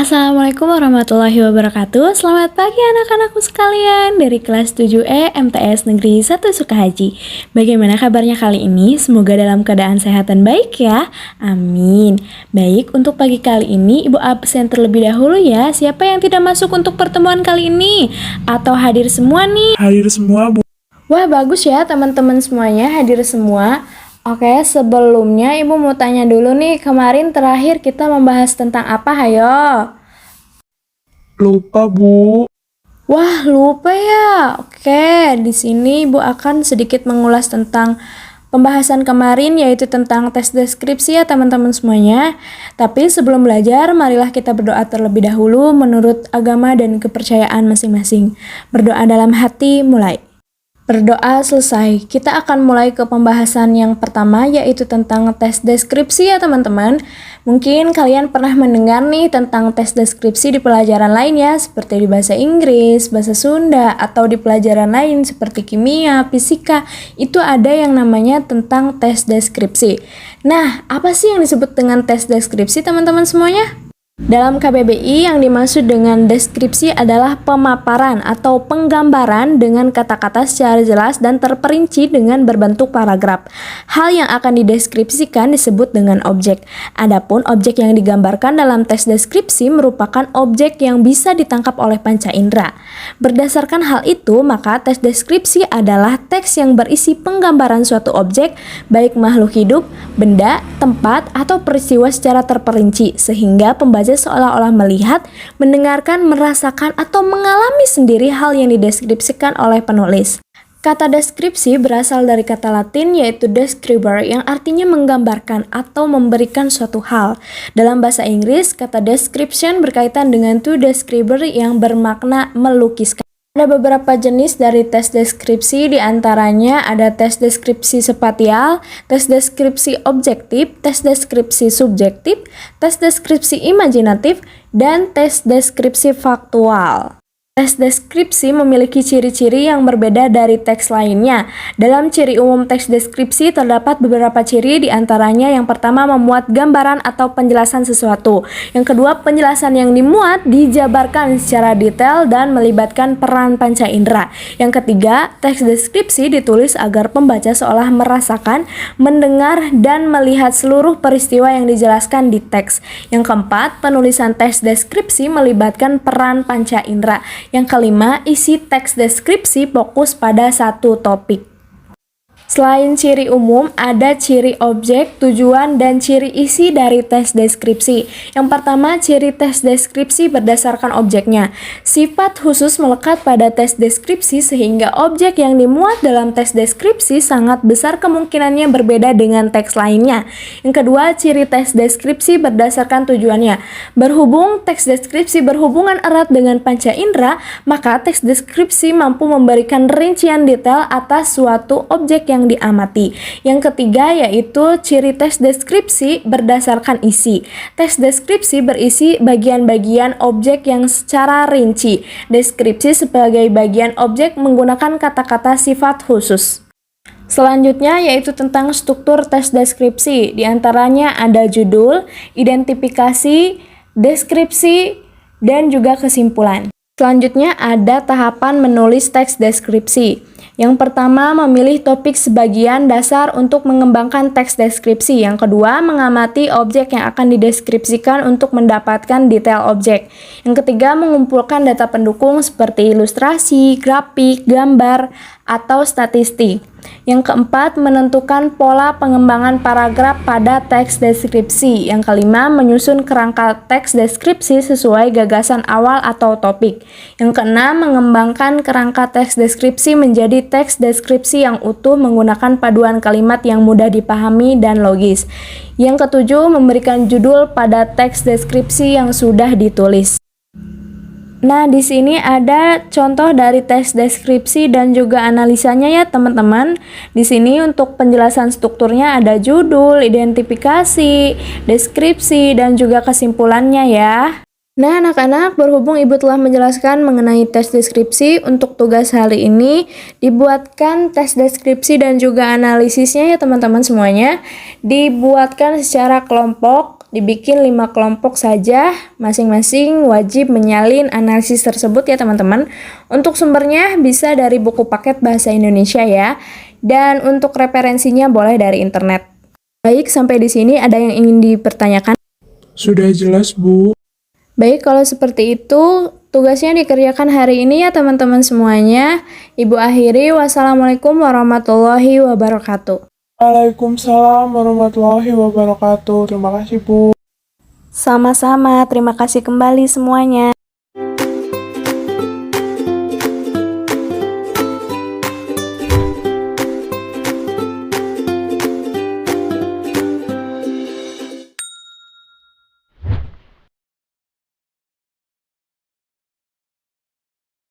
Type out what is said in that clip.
Assalamualaikum warahmatullahi wabarakatuh. Selamat pagi anak-anakku sekalian dari kelas 7E MTS Negeri 1 Sukahaji. Bagaimana kabarnya kali ini? Semoga dalam keadaan sehat dan baik ya. Amin. Baik, untuk pagi kali ini Ibu absen terlebih dahulu ya. Siapa yang tidak masuk untuk pertemuan kali ini? Atau hadir semua nih? Hadir semua, Bu. Wah, bagus ya teman-teman semuanya hadir semua. Oke, sebelumnya Ibu mau tanya dulu nih, kemarin terakhir kita membahas tentang apa, hayo? Lupa, Bu. Wah, lupa ya. Oke, di sini Ibu akan sedikit mengulas tentang pembahasan kemarin, yaitu tentang tes deskripsi ya teman-teman semuanya. Tapi sebelum belajar, marilah kita berdoa terlebih dahulu menurut agama dan kepercayaan masing-masing. Berdoa dalam hati, mulai. Berdoa selesai, kita akan mulai ke pembahasan yang pertama, yaitu tentang tes deskripsi ya teman-teman. Mungkin kalian pernah mendengar nih tentang tes deskripsi di pelajaran lainnya, seperti di bahasa Inggris, bahasa Sunda, atau di pelajaran lain seperti kimia, fisika. Itu ada yang namanya tentang tes deskripsi. Nah, apa sih yang disebut dengan tes deskripsi teman-teman semuanya? Dalam KBBI, yang dimaksud dengan deskripsi adalah pemaparan atau penggambaran dengan kata-kata secara jelas dan terperinci dengan berbentuk paragraf. Hal yang akan dideskripsikan disebut dengan objek. Adapun objek yang digambarkan dalam tes deskripsi merupakan objek yang bisa ditangkap oleh panca indera. Berdasarkan hal itu, maka tes deskripsi adalah teks yang berisi penggambaran suatu objek, baik makhluk hidup, benda, tempat, atau peristiwa secara terperinci, sehingga pembaca seolah-olah melihat, mendengarkan, merasakan, atau mengalami sendiri hal yang dideskripsikan oleh penulis. Kata deskripsi berasal dari kata Latin yaitu describer yang artinya menggambarkan atau memberikan suatu hal. Dalam bahasa Inggris, kata description berkaitan dengan to describer yang bermakna melukiskan. Ada beberapa jenis dari tes deskripsi, diantaranya ada tes deskripsi spatial, tes deskripsi objektif, tes deskripsi subjektif, tes deskripsi imajinatif, dan tes deskripsi faktual. Tes deskripsi memiliki ciri-ciri yang berbeda dari teks lainnya. Dalam ciri umum teks deskripsi terdapat beberapa ciri, diantaranya yang pertama memuat gambaran atau penjelasan sesuatu. Yang kedua, penjelasan yang dimuat dijabarkan secara detail dan melibatkan peran panca indera. Yang ketiga, teks deskripsi ditulis agar pembaca seolah merasakan, mendengar, dan melihat seluruh peristiwa yang dijelaskan di teks. Yang keempat, penulisan teks deskripsi melibatkan peran panca indera. Yang kelima, isi teks deskripsi fokus pada satu topik. Selain ciri umum, ada ciri objek, tujuan, dan ciri isi dari tes deskripsi. Yang pertama, ciri tes deskripsi berdasarkan objeknya. Sifat khusus melekat pada tes deskripsi sehingga objek yang dimuat dalam tes deskripsi sangat besar kemungkinannya berbeda dengan teks lainnya. Yang kedua, ciri tes deskripsi berdasarkan tujuannya. Berhubung teks deskripsi berhubungan erat dengan panca indera, maka teks deskripsi mampu memberikan rincian detail atas suatu objek yang diamati. Yang ketiga yaitu ciri tes deskripsi berdasarkan isi. Tes deskripsi berisi bagian-bagian objek yang secara rinci. Deskripsi sebagai bagian objek menggunakan kata-kata sifat khusus. Selanjutnya yaitu tentang struktur tes deskripsi. Di antaranya ada judul, identifikasi, deskripsi, dan juga kesimpulan. Selanjutnya ada tahapan menulis teks deskripsi. Yang pertama, memilih topik sebagian dasar untuk mengembangkan teks deskripsi. Yang kedua, mengamati objek yang akan dideskripsikan untuk mendapatkan detail objek. Yang ketiga, mengumpulkan data pendukung seperti ilustrasi, grafik, gambar, atau statistik. Yang keempat, menentukan pola pengembangan paragraf pada teks deskripsi. Yang kelima, menyusun kerangka teks deskripsi sesuai gagasan awal atau topik. Yang keenam, mengembangkan kerangka teks deskripsi menjadi teks deskripsi yang utuh menggunakan paduan kalimat yang mudah dipahami dan logis. Yang ketujuh, memberikan judul pada teks deskripsi yang sudah ditulis. Nah, di sini ada contoh dari tes deskripsi dan juga analisanya ya, teman-teman. Di sini untuk penjelasan strukturnya ada judul, identifikasi, deskripsi, dan juga kesimpulannya ya. Nah, anak-anak, berhubung Ibu telah menjelaskan mengenai tes deskripsi, untuk tugas hari ini dibuatkan tes deskripsi dan juga analisisnya ya, teman-teman semuanya. Dibuatkan secara kelompok dibikin 5 kelompok saja, masing-masing wajib menyalin analisis tersebut ya teman-teman. Untuk sumbernya bisa dari buku paket bahasa Indonesia ya, dan untuk referensinya boleh dari internet. Baik, sampai di sini ada yang ingin dipertanyakan? Sudah jelas, Bu. Baik, kalau seperti itu, tugasnya dikerjakan hari ini ya teman-teman semuanya. Ibu akhiri, wassalamualaikum warahmatullahi wabarakatuh. Waalaikumsalam warahmatullahi wabarakatuh. Terima kasih, Bu. Sama-sama, terima kasih kembali semuanya.